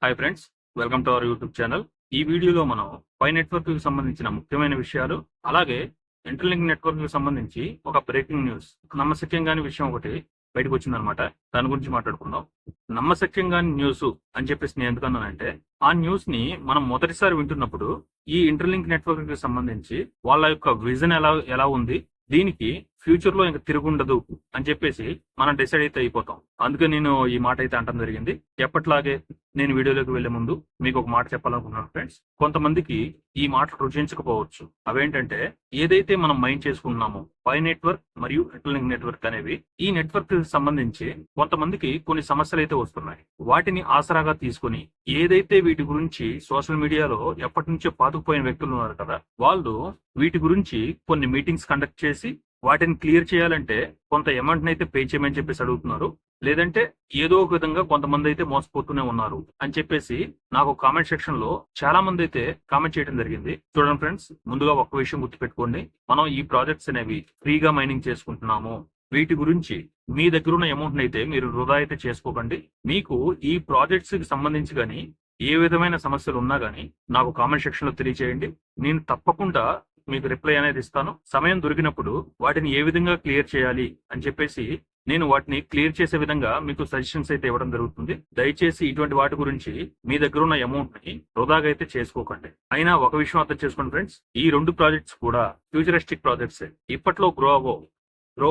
Hi friends, welcome to our YouTube channel. ఈ వీడియోలో మనం పై నెట్వర్క్ కి సంబంధించిన ముఖ్యమైన విషయాలు, అలాగే ఇంటర్లింక్ నెట్వర్క్ కి సంబంధించి ఒక బ్రేకింగ్ న్యూస్, నమ్మశక్యంగాని విషయం ఒకటి బయటకు వచ్చిందనమాట. దాని గురించి మాట్లాడుకుందాం. నమ్మశక్యంగాని న్యూస్ అని చెప్పేసి నేను ఎందుకన్నానంటే, ఆ న్యూస్ ని మనం మొదటిసారి వింటున్నప్పుడు ఈ ఇంటర్లింక్ నెట్వర్క్ కి సంబంధించి వాళ్ళ యొక్క విజన్ ఎలా ఉంది, దీనికి ఫ్యూచర్ లో ఇంకా తిరుగుండదు అని చెప్పేసి మనం డిసైడ్ అయితే అయిపోతాం. అందుకే నేను ఈ మాట అయితే అంటం జరిగింది. ఎప్పట్లాగే నేను వీడియోలోకి వెళ్లే ముందు మీకు ఒక మాట చెప్పాలనుకున్నాను ఫ్రెండ్స్. కొంతమందికి ఈ మాటలు రుచించకపోవచ్చు. అవేంటంటే, ఏదైతే మనం మైండ్ చేసుకున్నామో పై నెట్వర్క్ మరియు ఇంటర్లింక్ నెట్వర్క్ అనేవి, ఈ నెట్వర్క్ కి సంబంధించి కొంతమందికి కొన్ని సమస్యలు అయితే వస్తున్నాయి. వాటిని ఆసరాగా తీసుకుని ఏదైతే వీటి గురించి సోషల్ మీడియాలో ఎప్పటి నుంచో పాతుకుపోయిన వ్యక్తులు ఉన్నారు కదా, వాళ్ళు వీటి గురించి కొన్ని మీటింగ్స్ కండక్ట్ చేసి వాటిని క్లియర్ చేయాలంటే కొంత అమౌంట్ అయితే పే చేయమని చెప్పేసి అడుగుతున్నారు. లేదంటే ఏదో ఒక విధంగా కొంతమంది అయితే మోసపోతూనే ఉన్నారు అని చెప్పేసి నాకు కామెంట్ సెక్షన్ లో చాలా మంది అయితే కామెంట్ చేయడం జరిగింది. చూడండి ఫ్రెండ్స్, ముందుగా ఒక్క విషయం గుర్తుపెట్టుకోండి. మనం ఈ ప్రాజెక్ట్స్ అనేవి ఫ్రీగా మైనింగ్ చేసుకుంటున్నాము. వీటి గురించి మీ దగ్గర ఉన్న అమౌంట్ అయితే మీరు వృధా అయితే చేసుకోకండి. మీకు ఈ ప్రాజెక్ట్స్ కి సంబంధించి కానీ ఏ విధమైన సమస్యలు ఉన్నా గానీ నాకు కామెంట్ సెక్షన్ లో తెలియజేయండి. నేను తప్పకుండా మీకు రిప్లై అనేది ఇస్తాను. సమయం దొరికినప్పుడు వాటిని ఏ విధంగా క్లియర్ చేయాలి అని చెప్పేసి నేను వాటిని క్లియర్ చేసే విధంగా మీకు సజెషన్స్ అయితే ఇవ్వడం జరుగుతుంది. దయచేసి ఇటువంటి వాటి గురించి మీ దగ్గర ఉన్న అమౌంట్ ని వృధాగా అయితే చేసుకోకండి. అయినా ఒక విషయం అర్థం చేసుకోండి ఫ్రెండ్స్, ఈ రెండు ప్రాజెక్ట్స్ కూడా ఫ్యూచరిస్టిక్ ప్రాజెక్ట్స్. ఇప్పట్లో గ్రో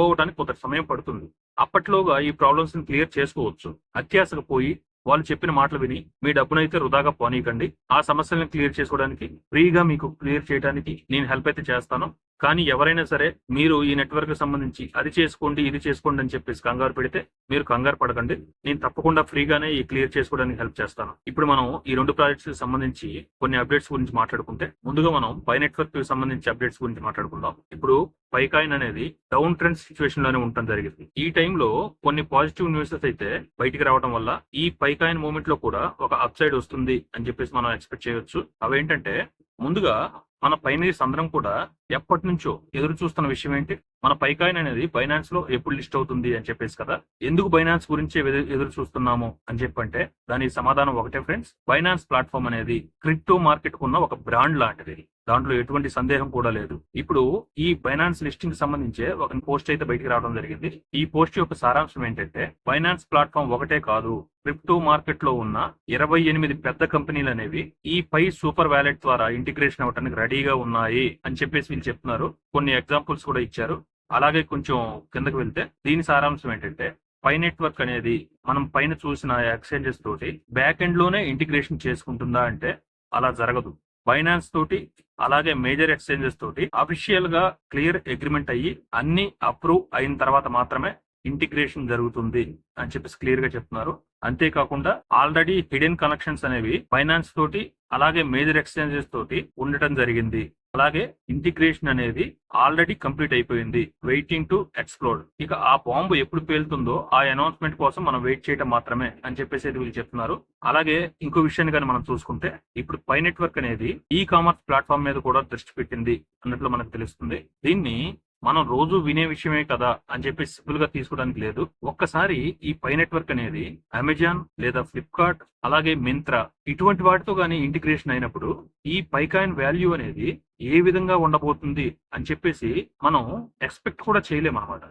అవడానికి కొంత సమయం పడుతుంది. అప్పట్లోగా ఈ ప్రాబ్లమ్స్ ని క్లియర్ చేసుకోవచ్చు. అత్యాశకు పోయి వాళ్ళు చెప్పిన మాటలు విని మీ డబ్బునైతే వృధాగా పోనీయకండి. ఆ సమస్యలను క్లియర్ చేసుకోవడానికి, ఫ్రీగా మీకు క్లియర్ చేయడానికి నేను హెల్ప్ అయితే చేస్తాను. కానీ ఎవరైనా సరే మీరు ఈ నెట్వర్క్ కి సంబంధించి అది చేసుకోండి ఇది చేసుకోండి అని చెప్పేసి కంగారు పెడితే మీరు కంగారు పడకండి. నేను తప్పకుండా ఫ్రీగానే ఈ క్లియర్ చేసుకోవడానికి హెల్ప్ చేస్తాను. ఇప్పుడు మనం ఈ రెండు ప్రాజెక్ట్స్ కి సంబంధించి కొన్ని అప్డేట్స్ గురించి మాట్లాడుకుంటే, ముందుగా మనం పై నెట్వర్క్ కి సంబంధించి అప్డేట్స్ గురించి మాట్లాడుకుందాం. ఇప్పుడు పైకాయిన్ అనేది డౌన్ ట్రెండ్ సిచ్యువేషన్ లోనే ఉండటం జరిగింది. ఈ టైంలో కొన్ని పాజిటివ్ న్యూసెస్ అయితే బయటికి రావడం వల్ల ఈ పైకాయిన్ మూమెంట్ లో కూడా ఒక అప్ సైడ్ వస్తుంది అని చెప్పేసి మనం ఎక్స్పెక్ట్ చేయొచ్చు. అవేంటంటే, ముందుగా మన పైనీర్స్ అందరం కూడా ఎప్పటి నుంచో ఎదురు చూస్తున్న విషయం ఏంటి, మన పైకాయిన్ అనేది బైనాన్స్ లో ఎప్పుడు లిస్ట్ అవుతుంది అని చెప్పేసి కదా. ఎందుకు బైనాన్స్ గురించి ఎదురు చూస్తున్నాము అని చెప్పంటే, దానికి సమాధానం ఒకటే ఫ్రెండ్స్. బైనాన్స్ ప్లాట్ఫామ్ అనేది క్రిప్టో మార్కెట్ ఉన్న ఒక బ్రాండ్ లాంటిది. దాంట్లో ఎటువంటి సందేహం కూడా లేదు. ఇప్పుడు ఈ బైనాన్స్ లిస్టింగ్ సంబంధించి ఒక పోస్ట్ అయితే బయటికి రావడం జరిగింది. ఈ పోస్ట్ యొక్క సారాంశం ఏంటంటే, బైనాన్స్ ప్లాట్ఫామ్ ఒకటే కాదు, క్రిప్టో మార్కెట్ లో ఉన్న 28 పెద్ద కంపెనీలు అనేవి ఈ పై సూపర్ వ్యాలెట్ ద్వారా ఇంటిగ్రేషన్ అవ్వడానికి రెడీగా ఉన్నాయి అని చెప్పేసి వీళ్ళు చెప్తున్నారు. కొన్ని ఎగ్జాంపుల్స్ కూడా ఇచ్చారు. అలాగే కొంచెం కిందకు వెళ్తే దీని సారాంశం ఏంటంటే, పై నెట్వర్క్ అనేది మనం పైన చూసిన ఎక్స్చేంజెస్ తోటి బ్యాక్ ఎండ్ లోనే ఇంటిగ్రేషన్ చేసుకుంటుందా అంటే అలా జరగదు. బైనాన్స్ తోటి అలాగే మేజర్ ఎక్స్చేంజెస్ తోటి అఫీషియల్ గా క్లియర్ అగ్రిమెంట్ అయ్యి అన్ని అప్రూవ్ అయిన తర్వాత మాత్రమే ఇంటిగ్రేషన్ జరుగుతుంది అని చెప్పేసి క్లియర్ గా చెప్తున్నారు. అంతేకాకుండా ఆల్రెడీ హిడెన్ కనెక్షన్స్ అనేవి బైనాన్స్ తోటి అలాగే మేజర్ ఎక్స్చేంజెస్ తోటి ఉండటం జరిగింది. అలాగే ఇంటిగ్రేషన్ అనేది ఆల్రెడీ కంప్లీట్ అయిపోయింది, వెయిటింగ్ టు ఎక్స్ప్లోడ్. ఇక ఆ బాంబు ఎప్పుడు పేలుతుందో ఆ అనౌన్స్మెంట్ కోసం మనం వెయిట్ చేయడం మాత్రమే అని చెప్పేసి వీళ్ళు చెప్తున్నారు. అలాగే ఇంకో విషయాన్ని కానీ మనం చూసుకుంటే, ఇప్పుడు పై నెట్వర్క్ అనేది ఈ కామర్స్ ప్లాట్ఫామ్ మీద కూడా దృష్టి పెట్టింది అన్నట్లు మనకు తెలుస్తుంది. దీన్ని మనం రోజు వినే విషయమే కదా అని చెప్పి సింపుల్ గా తీసుకోవడానికి లేదు. ఒక్కసారి ఈ పై నెట్వర్క్ అనేది అమెజాన్ లేదా ఫ్లిప్కార్ట్ అలాగే మింత్రా ఇటువంటి వాటితో గానీ ఇంటిగ్రేషన్ అయినప్పుడు ఈ పైకాయిన్ వాల్యూ అనేది ఏ విధంగా ఉండబోతుంది అని చెప్పేసి మనం ఎక్స్పెక్ట్ కూడా చేయలేము అనమాట.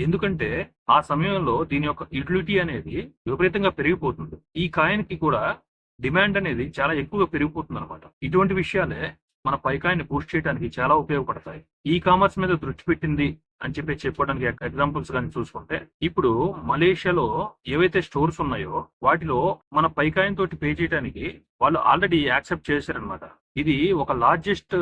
ఎందుకంటే ఆ సమయంలో దీని యొక్క యూటిలిటీ అనేది విపరీతంగా పెరిగిపోతుంది. ఈ కాయిన్ కి కూడా డిమాండ్ అనేది చాలా ఎక్కువగా పెరిగిపోతుంది అనమాట. ఇటువంటి విషయాలే మన పైకాయిన్ బూస్ట్ చేయడానికి చాలా ఉపయోగపడతాయి. ఈ కామర్స్ మీద దృష్టి పెట్టింది అని చెప్పి చెప్పుకోవడానికి ఎగ్జాంపుల్స్ కానీ చూసుకుంటే, ఇప్పుడు మలేషియాలో ఏవైతే స్టోర్స్ ఉన్నాయో వాటిలో మన పైకాయిన్ తోటి పే చేయడానికి వాళ్ళు ఆల్రెడీ యాక్సెప్ట్ చేశారనమాట. ఇది ఒక largest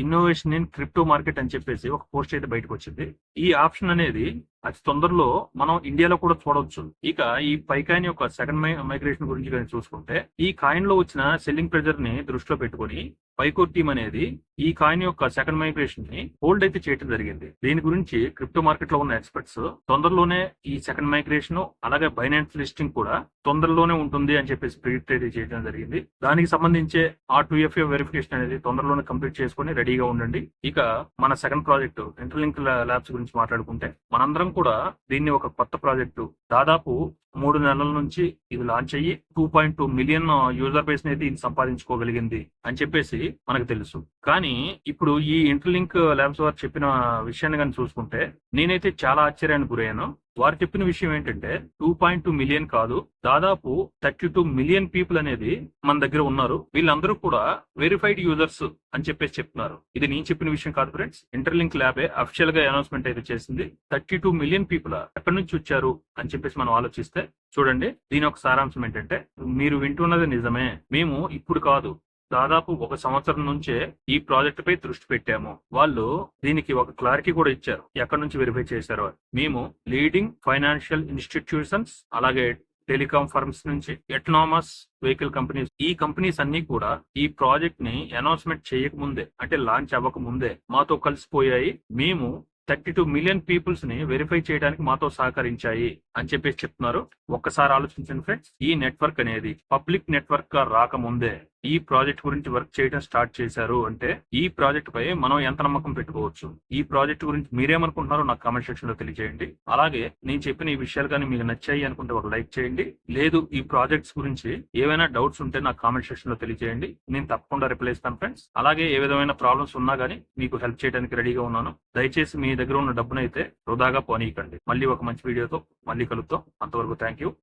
innovation in crypto market అని చెప్పేసి ఒక పోస్ట్ అయితే బయటకు వచ్చింది. ఈ ఆప్షన్ అనేది అతి తొందరలో మనం ఇండియాలో కూడా చూడవచ్చు. ఇక ఈ పైకాయిన్ యొక్క సెకండ్ మైగ్రేషన్ గురించి కానీ చూసుకుంటే, ఈ కాయిన్ లో వచ్చిన సెల్లింగ్ ప్రెజర్ ని దృష్టిలో పెట్టుకుని పైకోర్ టీమ్ అనేది ఈ కాయిన్ యొక్క సెకండ్ మైగ్రేషన్ ని హోల్డ్ అయితే చేయడం జరిగింది. దీని గురించి క్రిప్టో మార్కెట్ లో ఉన్న ఎక్స్పర్ట్స్ తొందరలోనే ఈ సెకండ్ మైగ్రేషన్ అలాగే బైనాన్స్ లిస్టింగ్ కూడా తొందరలోనే ఉంటుంది అని చెప్పేసి ప్రిడిక్ట్ అయితే చేయడం జరిగింది. దానికి సంబంధించే ఆ 2FA వెరిఫికేషన్ అనేది తొందరలోనే కంప్లీట్ చేసుకుని రెడీగా ఉండండి. ఇక మన సెకండ్ ప్రాజెక్ట్ ఇంటర్లింక్ ల్యాబ్స్ గురించి మాట్లాడుకుంటే మనందరం కూడా దీన్ని ఒక కొత్త ప్రాజెక్టు దాదాపు 3 నెలల నుంచి ఇది లాంచ్ అయ్యి 2.2 మిలియన్ యూజర్ బేస్ అయితే ఇది సంపాదించుకోగలిగింది అని చెప్పేసి మనకు తెలుసు. కానీ ఇప్పుడు ఈ ఇంటర్లింక్ ల్యాబ్స్ వారు చెప్పిన విషయాన్ని కానీ చూసుకుంటే నేనైతే చాలా ఆశ్చర్యానికి గురయ్యాను. వారు చెప్పిన విషయం ఏంటంటే 2.2 మిలియన్ కాదు, దాదాపు 32 మిలియన్ పీపుల్ అనేది మన దగ్గర ఉన్నారు. వీళ్ళందరూ కూడా వెరిఫైడ్ యూజర్స్ అని చెప్పేసి చెప్తున్నారు. ఇది నేను చెప్పిన విషయం కాదు ఫ్రెండ్స్, ఇంటర్లింక్ ల్యాబే అఫిషియల్ గా అనౌన్స్మెంట్ అయితే చేసింది. 32 మిలియన్ పీపుల్ ఎక్కడి నుంచి వచ్చారు అని చెప్పేసి మనం ఆలోచిస్తే చూడండి, దీని ఒక సారాంశం ఏంటంటే మీరు వింటున్నది నిజమే. మేము ఇప్పుడు కాదు, దాదాపు 1 సంవత్సరం నుంచే ఈ ప్రాజెక్ట్ పై దృష్టి పెట్టాము. వాళ్ళు దీనికి ఒక క్లారిటీ కూడా ఇచ్చారు, ఎక్కడి నుంచి వెరిఫై చేశారు. మేము లీడింగ్ ఫైనాన్షియల్ ఇన్స్టిట్యూషన్స్ అలాగే టెలికాం ఫర్మ్స్ నుంచి ఎటనామస్ వెహికల్ కంపెనీస్, ఈ కంపెనీస్ అన్ని కూడా ఈ ప్రాజెక్ట్ ని అనౌన్స్మెంట్ చేయకముందే అంటే లాంచ్ అవ్వక ముందే మాతో కలిసిపోయాయి. మేము 32 మిలియన్ పీపుల్స్ ని వెరిఫై చేయడానికి మాతో సహకరించాయి అని చెప్పేసి చెప్తున్నారు. ఒక్కసారి ఆలోచించండి ఫ్రెండ్స్, ఈ నెట్వర్క్ అనేది పబ్లిక్ నెట్వర్క్ గా రాకముందే ఈ ప్రాజెక్ట్ గురించి వర్క్ చేయడం స్టార్ట్ చేశారు అంటే ఈ ప్రాజెక్ట్ పై మనం ఎంత నమ్మకం పెట్టుకోవచ్చు. ఈ ప్రాజెక్ట్ గురించి మీరేమనుకుంటున్నారో నాకు కామెంట్ సెక్షన్ లో తెలియజేయండి. అలాగే నేను చెప్పిన ఈ విషయాలు కానీ మీకు నచ్చాయి అనుకుంటే ఒక లైక్ చేయండి. లేదు ఈ ప్రాజెక్ట్స్ గురించి ఏవైనా డౌట్స్ ఉంటే నాకు కామెంట్ సెక్షన్ లో తెలియజేయండి, నేను తప్పకుండా రిప్లై ఇస్తాను ఫ్రెండ్స్. అలాగే ఏ విధమైన ప్రాబ్లమ్స్ ఉన్నా కానీ మీకు హెల్ప్ చేయడానికి రెడీగా ఉన్నాను. దయచేసి మీ దగ్గర ఉన్న డబ్బునైతే వృధాగా పోనీయకండి. మళ్ళీ ఒక మంచి వీడియోతో మళ్ళీ కలుద్దాం. అంతవరకు థ్యాంక్ యూ.